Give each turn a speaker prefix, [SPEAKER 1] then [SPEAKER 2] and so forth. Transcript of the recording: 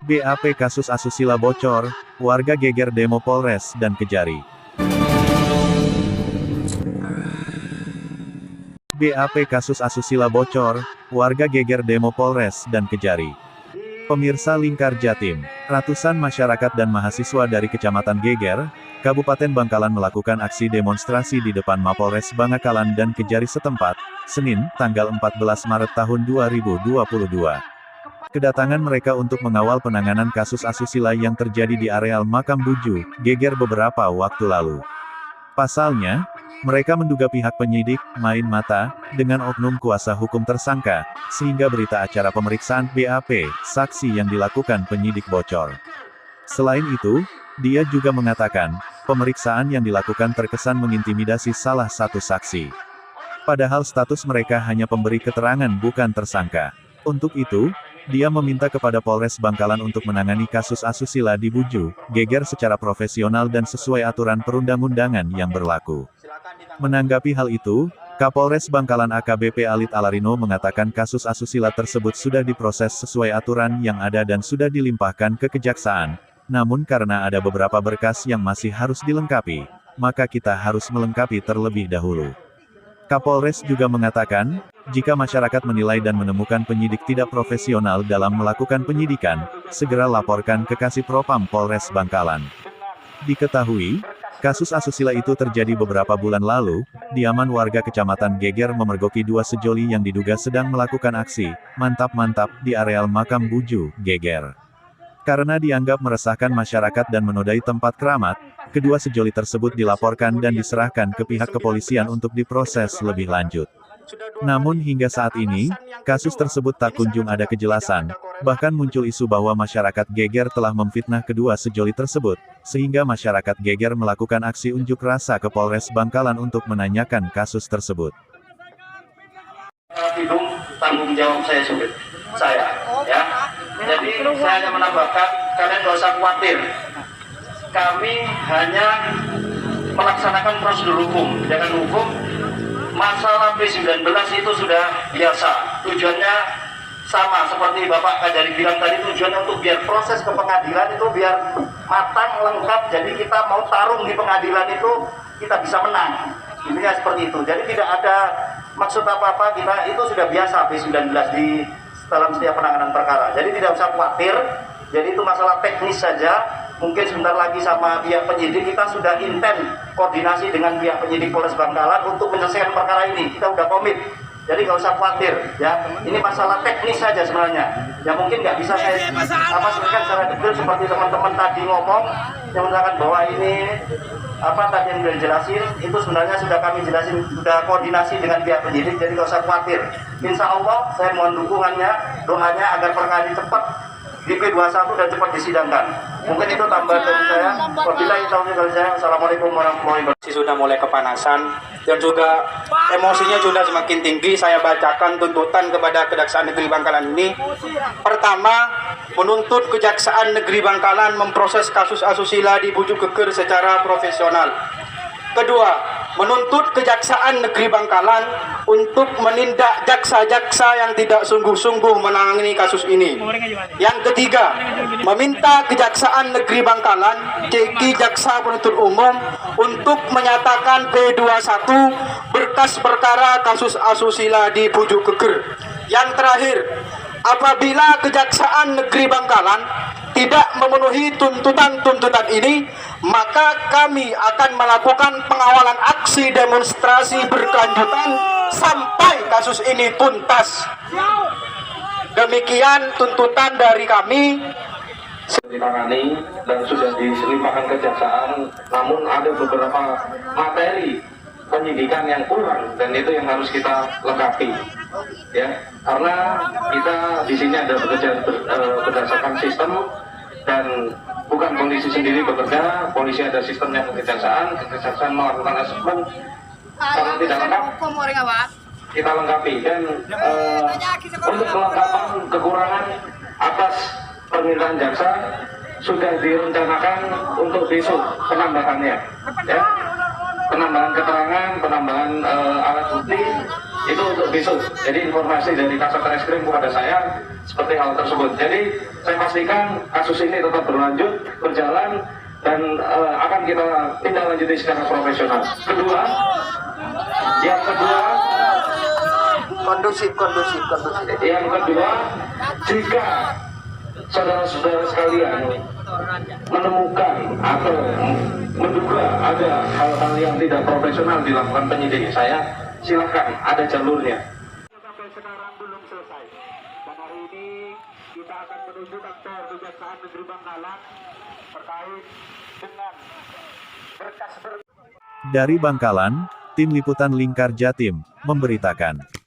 [SPEAKER 1] BAP kasus asusila bocor, warga geger demo Polres dan Kejari. BAP kasus asusila bocor, warga geger demo Polres dan Kejari. Pemirsa Lingkar Jatim, ratusan masyarakat dan mahasiswa dari Kecamatan Geger, Kabupaten Bangkalan melakukan aksi demonstrasi di depan Mapolres Bangkalan dan Kejari setempat, Senin, tanggal 14 Maret tahun 2022. Kedatangan mereka untuk mengawal penanganan kasus asusila yang terjadi di areal Makam Buju, Geger beberapa waktu lalu. Pasalnya, mereka menduga pihak penyidik main mata dengan oknum kuasa hukum tersangka, sehingga berita acara pemeriksaan BAP saksi yang dilakukan penyidik bocor. Selain itu, dia juga mengatakan, pemeriksaan yang dilakukan terkesan mengintimidasi salah satu saksi. Padahal status mereka hanya pemberi keterangan bukan tersangka. Untuk itu, dia meminta kepada Polres Bangkalan untuk menangani kasus asusila di Buju, Geger secara profesional dan sesuai aturan perundang-undangan yang berlaku. Menanggapi hal itu, Kapolres Bangkalan AKBP Alit Alarino mengatakan kasus asusila tersebut sudah diproses sesuai aturan yang ada dan sudah dilimpahkan ke kejaksaan. Namun karena ada beberapa berkas yang masih harus dilengkapi, maka kita harus melengkapi terlebih dahulu. Kapolres juga mengatakan, jika masyarakat menilai dan menemukan penyidik tidak profesional dalam melakukan penyidikan, segera laporkan ke Kasipropam Polres Bangkalan. Diketahui, kasus asusila itu terjadi beberapa bulan lalu, diaman warga Kecamatan Geger memergoki dua sejoli yang diduga sedang melakukan aksi mantap-mantap di areal Makam Buju, Geger. Karena dianggap meresahkan masyarakat dan menodai tempat keramat, kedua sejoli tersebut dilaporkan dan diserahkan ke pihak kepolisian untuk diproses lebih lanjut. Namun hingga saat ini, kasus tersebut tak kunjung ada kejelasan, bahkan muncul isu bahwa masyarakat Geger telah memfitnah kedua sejoli tersebut, sehingga masyarakat Geger melakukan aksi unjuk rasa ke Polres Bangkalan untuk menanyakan kasus tersebut.
[SPEAKER 2] Tanggung jawab saya, ya. Jadi saya hanya menambahkan, kalian tidak usah khawatir. Kami hanya melaksanakan prosedur hukum, jangan hukum. Masalah B19 itu sudah biasa. Tujuannya sama seperti Bapak Kajari bilang tadi, tujuannya untuk biar proses ke pengadilan itu biar matang, lengkap. Jadi kita mau tarung di pengadilan itu kita bisa menang. Intinya seperti itu. Jadi tidak ada maksud apa-apa, kita itu sudah biasa B19 di dalam setiap penanganan perkara. Jadi tidak usah khawatir. Jadi itu masalah teknis saja. Mungkin sebentar lagi sama pihak penyidik kita sudah intens koordinasi dengan pihak penyidik Polres Bangkalan untuk menyelesaikan perkara ini. Kita sudah komit. Jadi nggak usah khawatir, ya. Ini masalah teknis saja sebenarnya. Ya mungkin nggak bisa saya sebutkan secara detail seperti teman-teman tadi ngomong yang mengatakan bahwa ini tadi yang sudah dijelasin itu sebenarnya sudah kami jelasin, sudah koordinasi dengan pihak penyidik. Jadi nggak usah khawatir. Insya Allah saya mohon dukungannya, doanya agar perkara ini cepat di P21 dan cepat disidangkan. Mungkin itu tambahan dari saya. Wabillahi taufiq wal hidayah. Assalamualaikum warahmatullahi wabarakatuh.
[SPEAKER 3] Sudah mulai kepanasan dan juga emosinya sudah semakin tinggi. Saya bacakan tuntutan kepada Kejaksaan Negeri Bangkalan ini. Pertama, menuntut Kejaksaan Negeri Bangkalan memproses kasus asusila di Buju Geger secara profesional. Kedua, menuntut Kejaksaan Negeri Bangkalan untuk menindak jaksa-jaksa yang tidak sungguh-sungguh menangani kasus ini. Yang ketiga, meminta Kejaksaan Negeri Bangkalan, JK Jaksa Penuntut Umum, untuk menyatakan P21 berkas perkara kasus asusila di Buju Geger. Yang terakhir, apabila Kejaksaan Negeri Bangkalan tidak memenuhi tuntutan-tuntutan ini, maka kami akan melakukan pengawalan aksi demonstrasi berkelanjutan sampai kasus ini tuntas. Demikian tuntutan dari kami.
[SPEAKER 4] Ditangani dan sudah diselimpahkan kejaksaan, namun ada beberapa materi penyidikan yang kurang dan itu yang harus kita lengkapi, ya, karena kita di sini ada bekerja berdasarkan sistem dan bukan polisi sendiri bekerja, polisi ada sistemnya kejaksaan melakukan asesmen. Kalau tidak lengkap kita lengkapi dan untuk kelengkapan kekurangan atas permintaan jaksa sudah direncanakan untuk besok penambahannya, ya. Penambahan keterangan, penambahan alat bukti itu untuk besok. Jadi informasi dari Kasat Reskrim kepada saya seperti hal tersebut. Jadi saya pastikan kasus ini tetap berjalan dan akan kita tindak lanjuti secara profesional. Yang kedua,
[SPEAKER 3] Kondusif.
[SPEAKER 4] yang kedua, jika saudara-saudara sekalian menemukan atau menduga ada hal-hal yang tidak profesional dilakukan penyidik saya, silakan, ada jalurnya.
[SPEAKER 3] Sampai sekarang belum selesai. Dan hari ini kita akan menuju kantor Kejaksaan Negeri Bangkalan terkait dengan berkas.
[SPEAKER 1] Dari Bangkalan, Tim Liputan Lingkar Jatim memberitakan.